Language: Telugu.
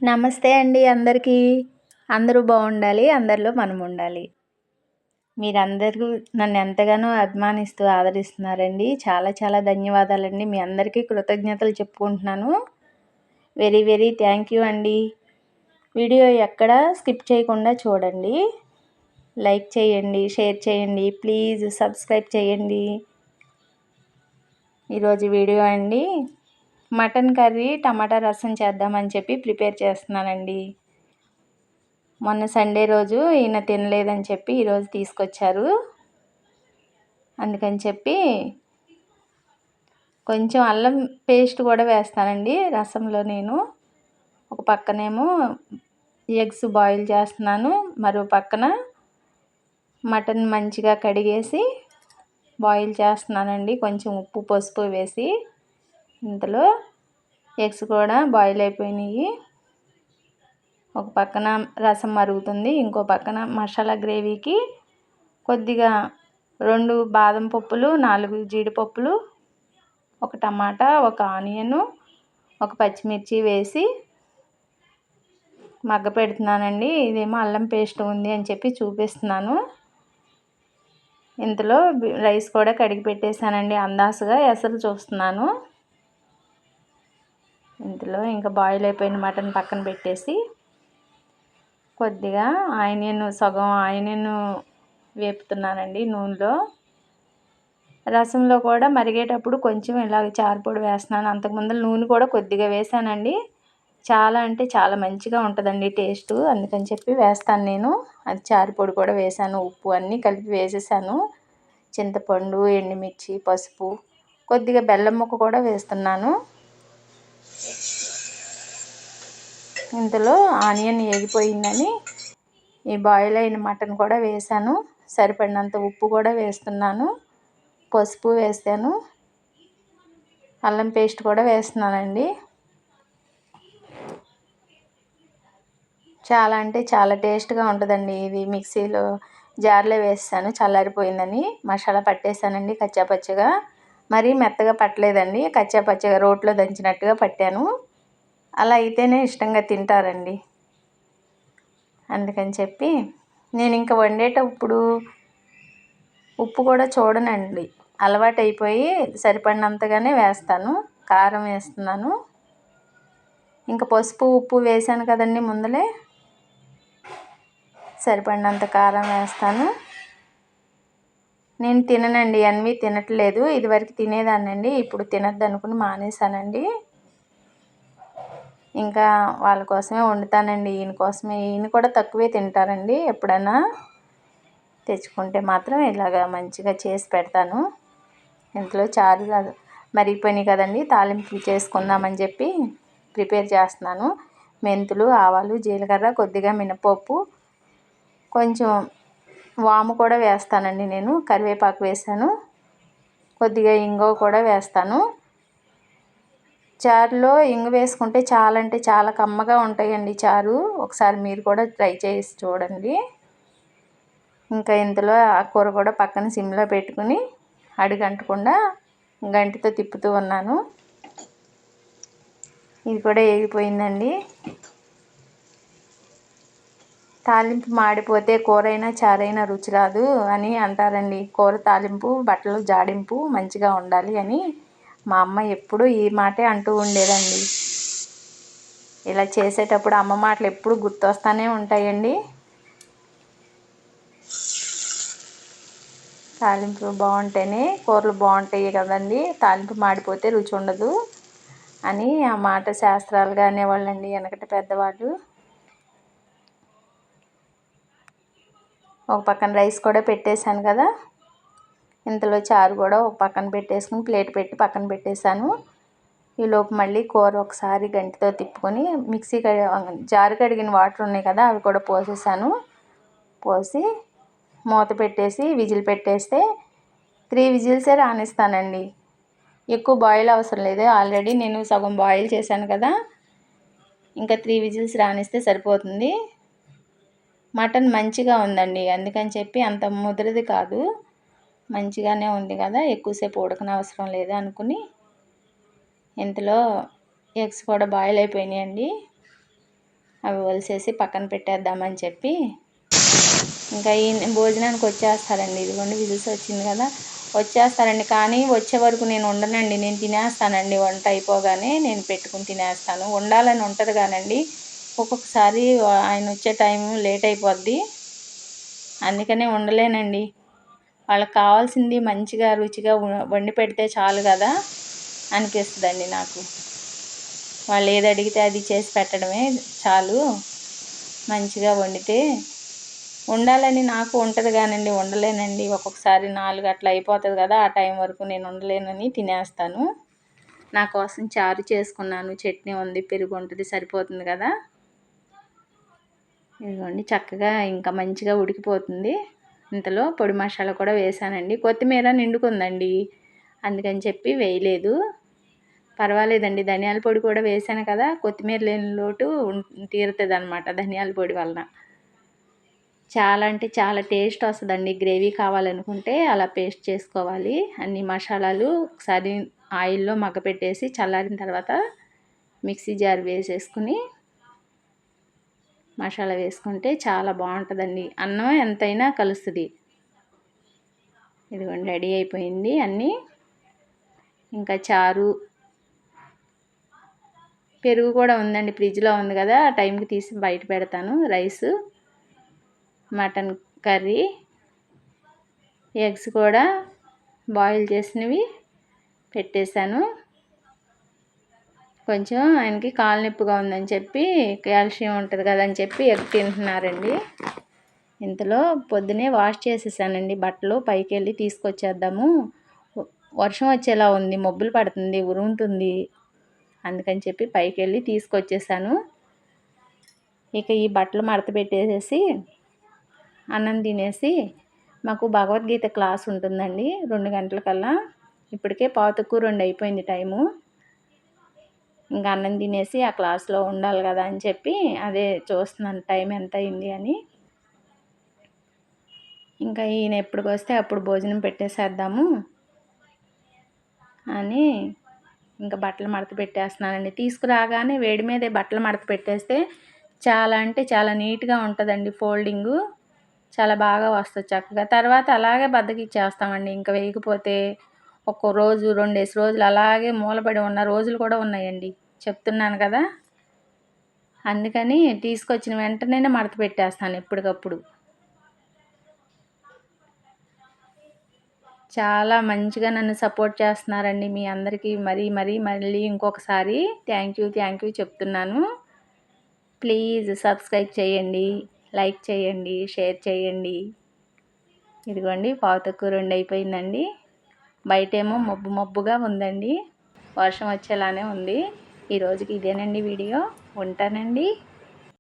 నమస్తే అండి అందరికీ. అందరూ బాగుండాలి. అందరిలో మనం ఉండాలి. మీరందరూ నన్ను ఎంతగానో అభిమానిస్తూ ఆదరిస్తున్నారండి. చాలా చాలా ధన్యవాదాలండి. మీ అందరికీ కృతజ్ఞతలు చెప్పుకుంటున్నాను. వెరీ వెరీ థ్యాంక్ యూ అండి. వీడియో ఎక్కడ స్కిప్ చేయకుండా చూడండి. లైక్ చేయండి, షేర్ చేయండి, ప్లీజ్ సబ్స్క్రైబ్ చేయండి. ఈరోజు వీడియో అండి, మటన్ కర్రీ టమాటా రసం చేద్దామని చెప్పి ప్రిపేర్ చేస్తున్నానండి. మొన్న సండే రోజు ఈయన తినలేదని చెప్పి ఈరోజు తీసుకొచ్చారు. అందుకని చెప్పి కొంచెం అల్లం పేస్ట్ కూడా వేస్తానండి రసంలో. నేను ఒక పక్కనేమో ఎగ్స్ బాయిల్ చేస్తున్నాను, మరో పక్కన మటన్ మంచిగా కడిగేసి బాయిల్ చేస్తున్నానండి, కొంచెం ఉప్పు పసుపు వేసి. ఇంతలో ఎగ్స్ కూడా బాయిల్ అయిపోయినాయి. ఒక పక్కన రసం మరుగుతుంది, ఇంకో పక్కన మసాలా గ్రేవీకి కొద్దిగా 2 బాదం పప్పులు, 4 జీడిపప్పులు, ఒక టమాటా, ఒక ఆనియను, ఒక పచ్చిమిర్చి వేసి మగ్గ పెడుతున్నానండి. ఇదేమో అల్లం పేస్ట్ ఉంది అని చెప్పి చూపిస్తున్నాను. ఇంతలో రైస్ కూడా కడిగి పెట్టేశానండి, అందాసుగా ఎసరు చూస్తున్నాను. ఇంతలో ఇంకా బాయిల్ అయిపోయిన మటన్ పక్కన పెట్టేసి కొద్దిగా సగం ఆనియన్ వేపుతున్నానండి నూనెలో. రసంలో కూడా మరిగేటప్పుడు కొంచెం ఇలాగ చారుపొడి వేస్తున్నాను. అంతకుముందు నూనె కూడా కొద్దిగా వేసానండి. చాలా అంటే చాలా మంచిగా ఉంటుందండి టేస్ట్, అందుకని చెప్పి వేస్తాను నేను. అది చారుపొడి కూడా వేసాను, ఉప్పు అన్నీ కలిపి వేసేసాను. చింతపండు, ఎండుమిర్చి, పసుపు, కొద్దిగా బెల్లం ముక్క కూడా వేస్తున్నాను. ఇంతలో ఆనియన్ వేగిపోయిందని ఈ బాయిల్ అయిన మటన్ కూడా వేసాను. సరిపడినంత ఉప్పు కూడా వేస్తున్నాను, పసుపు వేసాను, అల్లం పేస్ట్ కూడా వేస్తున్నానండి. చాలా అంటే చాలా టేస్ట్గా ఉంటుందండి ఇది. మిక్సీలో జార్లో వేసాను, చల్లారిపోయిందని మసాలా పట్టేశానండి కచ్చాపచ్చగా. మరీ మెత్తగా పట్టలేదండి, కచ్చాపచ్చగా రోట్లో దంచినట్టుగా పట్టాను. అలా అయితేనే ఇష్టంగా తింటారండి. అందుకని చెప్పి నేను ఇంకా వండేటప్పుడు ఉప్పు కూడా చూడనండి, అలవాటు అయిపోయి సరిపడినంతగానే వేస్తాను. కారం వేస్తున్నాను, ఇంకా పసుపు ఉప్పు వేసాను కదండి ముందలే, సరిపడినంత కారం వేస్తాను. నేను తిననండి, అన్వి తినట్లేదు. ఇదివరకు తినేదాన్నండి, ఇప్పుడు తినద్దు అనుకుని మానేశానండి. ఇంకా వాళ్ళ కోసమే వండుతానండి, ఈయన కోసమే. ఈయన కూడా తక్కువే తింటారండి, ఎప్పుడైనా తెచ్చుకుంటే మాత్రం ఇలాగ మంచిగా చేసి పెడతాను. ఇంట్లో చారు మరిగిపోయినాయి కదండి, తాలింపు చేసుకుందామని చెప్పి ప్రిపేర్ చేస్తున్నాను. మెంతులు, ఆవాలు, జీలకర్ర, కొద్దిగా మినపప్పు, కొంచెం వాము కూడా వేస్తానండి నేను. కరివేపాకు వేసాను, కొద్దిగా ఇంగువ కూడా వేస్తాను. చారులో ఇంగు వేసుకుంటే చాలా అంటే చాలా కమ్మగా ఉంటాయండి చారు. ఒకసారి మీరు కూడా ట్రై చేసి చూడండి. ఇంకా ఇంతలో ఆ కూర కూడా పక్కన సిమ్లో పెట్టుకుని అడుగంటకుండా గంటితో తిప్పుతూ ఉన్నాను. ఇది కూడా వేగిపోయిందండి. తాలింపు మాడిపోతే కూరైనా చారైనా రుచి రాదు అని అంటారండి. కూర తాలింపు బట్టలు జాడింపు మంచిగా ఉండాలి అని మా అమ్మ ఎప్పుడూ ఈ మాటే అంటూ ఉండేదండి. ఇలా చేసేటప్పుడు అమ్మ మాటలు ఎప్పుడు గుర్తొస్తూనే ఉంటాయండి. తాలింపు బాగుంటేనే కూరలు బాగుంటాయి కదండి, తాలింపు మాడిపోతే రుచి ఉండదు అని ఆ మాట శాస్త్రాలుగా అనేవాళ్ళండి వెనకటి పెద్దవాళ్ళు. ఒక పక్కన రైస్ కూడా పెట్టేశాను కదా, ఇంతలో చారు కూడా ఒక పక్కన పెట్టేసుకుని ప్లేట్ పెట్టి పక్కన పెట్టేశాను. ఈలోపు మళ్ళీ కూర ఒకసారి గంటితో తిప్పుకొని జారు కడిగిన వాటర్ ఉన్నాయి కదా, అవి కూడా పోసేసాను. పోసి మూత పెట్టేసి విజిల్ పెట్టేస్తే 3 విజిల్సే రానిస్తానండి, ఎక్కువ బాయిల్ అవసరం లేదు. ఆల్రెడీ నేను సగం బాయిల్ చేశాను కదా, ఇంకా 3 విజిల్స్ రానిస్తే సరిపోతుంది. మటన్ మంచిగా ఉందండి, అందుకని చెప్పి అంత ముదిరిది కాదు, మంచిగానే ఉంది కదా, ఎక్కువసేపు ఉడకనవసరం లేదు అనుకుని. ఇంతలో ఎగ్స్ కూడా బాయిల్ అయిపోయినాయండి. అవి ఒలిసేసి పక్కన పెట్టేద్దామని చెప్పి ఇంకా ఈ భోజనానికి వచ్చేస్తారండి. ఇదిగోండి విజిల్స్ వచ్చింది కదా, వచ్చేస్తారండి. కానీ వచ్చే వరకు నేను ఉండనండి, నేను తినేస్తానండి. వంట అయిపోగానే నేను పెట్టుకుని తినేస్తాను. ఉండాలని ఉంటుంది కానండి, ఒక్కొక్కసారి ఆయన వచ్చే టైం లేట్ అయిపోద్ది, అందుకనే ఉండలేనండి. వాళ్ళకి కావాల్సింది మంచిగా రుచిగా వండి పెడితే చాలు కదా అనిపిస్తుందండి నాకు. వాళ్ళు ఏది అడిగితే అది చేసి పెట్టడమే చాలు, మంచిగా వండితే. ఉండాలని నాకు ఉంటుంది కానండి, ఉండలేనండి. ఒక్కొక్కసారి 4 అట్లా అయిపోతుంది కదా, ఆ టైం వరకు నేను ఉండలేనని తినేస్తాను. నా కోసం చారు చేసుకున్నాను, చట్నీ ఉంది, పెరుగు ఉంటుంది, సరిపోతుంది కదా. ఇదిగోండి చక్కగా ఇంకా మంచిగా ఉడికిపోతుంది. ఇంతలో పొడి మసాలా కూడా వేసానండి. కొత్తిమీర నిండుకుందండి, అందుకని చెప్పి వేయలేదు. పర్వాలేదండి, ధనియాల పొడి కూడా వేసాను కదా, కొత్తిమీర లేని లోటు తీరుతుంది అన్నమాట ధనియాల పొడి వలన. చాలా అంటే చాలా టేస్ట్ వస్తుందండి. గ్రేవీ కావాలనుకుంటే అలా పేస్ట్ చేసుకోవాలి. అన్ని మసాలాలు ఒకసారి ఆయిల్లో మగ్గపెట్టేసి చల్లారిన తర్వాత మిక్సీ జార్ వేసేసుకుని మసాలా వేసుకుంటే చాలా బాగుంటుందండి. అన్నం ఎంతైనా కలుస్తుంది. ఇదిగోండి రెడీ అయిపోయింది అన్నీ. ఇంకా చారు, పెరుగు కూడా ఉందండి, ఫ్రిడ్జ్లో ఉంది కదా, ఆ టైంకి తీసి బయట పెడతాను. రైసు, మటన్ కర్రీ, ఎగ్స్ కూడా బాయిల్ చేసినవి పెట్టేశాను. కొంచెం ఆయనకి కాలు నొప్పిగా ఉందని చెప్పి, కాల్షియం ఉంటుంది కదని చెప్పి ఎగ్ తింటున్నారండి. ఇంతలో పొద్దునే వాష్ చేసేసానండి బట్టలు, పైకి వెళ్ళి తీసుకొచ్చేద్దాము, వర్షం వచ్చేలా ఉంది, మబ్బులు పడుతుంది, ఉరుముతుంది, అందుకని చెప్పి పైకి వెళ్ళి తీసుకొచ్చేసాను. ఇక ఈ బట్టలు మడత పెట్టేసేసి అన్నం తినేసి, మాకు భగవద్గీత క్లాస్ ఉంటుందండి 2 గంటలకల్లా. ఇప్పటికే 2:45 అయిపోయింది టైము. ఇంకా అన్నం తినేసి ఆ క్లాస్లో ఉండాలి కదా అని చెప్పి అదే చూస్తున్నాను టైం ఎంత అయింది అని. ఇంకా ఈయన ఎప్పటికి వస్తే అప్పుడు భోజనం పెట్టేసేద్దాము అని ఇంకా బట్టలు మడత పెట్టేస్తున్నానండి. తీసుకురాగానే వేడి మీదే బట్టలు మడత పెట్టేస్తే చాలా అంటే చాలా నీట్గా ఉంటుందండి. ఫోల్డింగు చాలా బాగా వస్తుంది చక్కగా. తర్వాత అలాగే బద్దకిచ్చేస్తామండి ఇంకా వేయకపోతే. ఒక్కో రోజు 2 రోజులు అలాగే మూలబడి ఉన్న రోజులు కూడా ఉన్నాయండి, చెప్తున్నాను కదా. అందుకని తీసుకొచ్చిన వెంటనే మడత పెట్టేస్తాను ఎప్పటికప్పుడు. చాలా మంచిగా నన్ను సపోర్ట్ చేస్తున్నారండి. మీ అందరికీ మళ్ళీ ఇంకొకసారి థ్యాంక్ యూ చెప్తున్నాను. ప్లీజ్ సబ్స్క్రైబ్ చేయండి, లైక్ చేయండి, షేర్ చేయండి. ఇదిగోండి 2:45 అయిపోయిందండి. బయటేమో మబ్బుగా ఉందండి, వర్షం వచ్చేలానే ఉంది. ఈరోజుకి ఇదేనండి వీడియో. ఉంటానండి.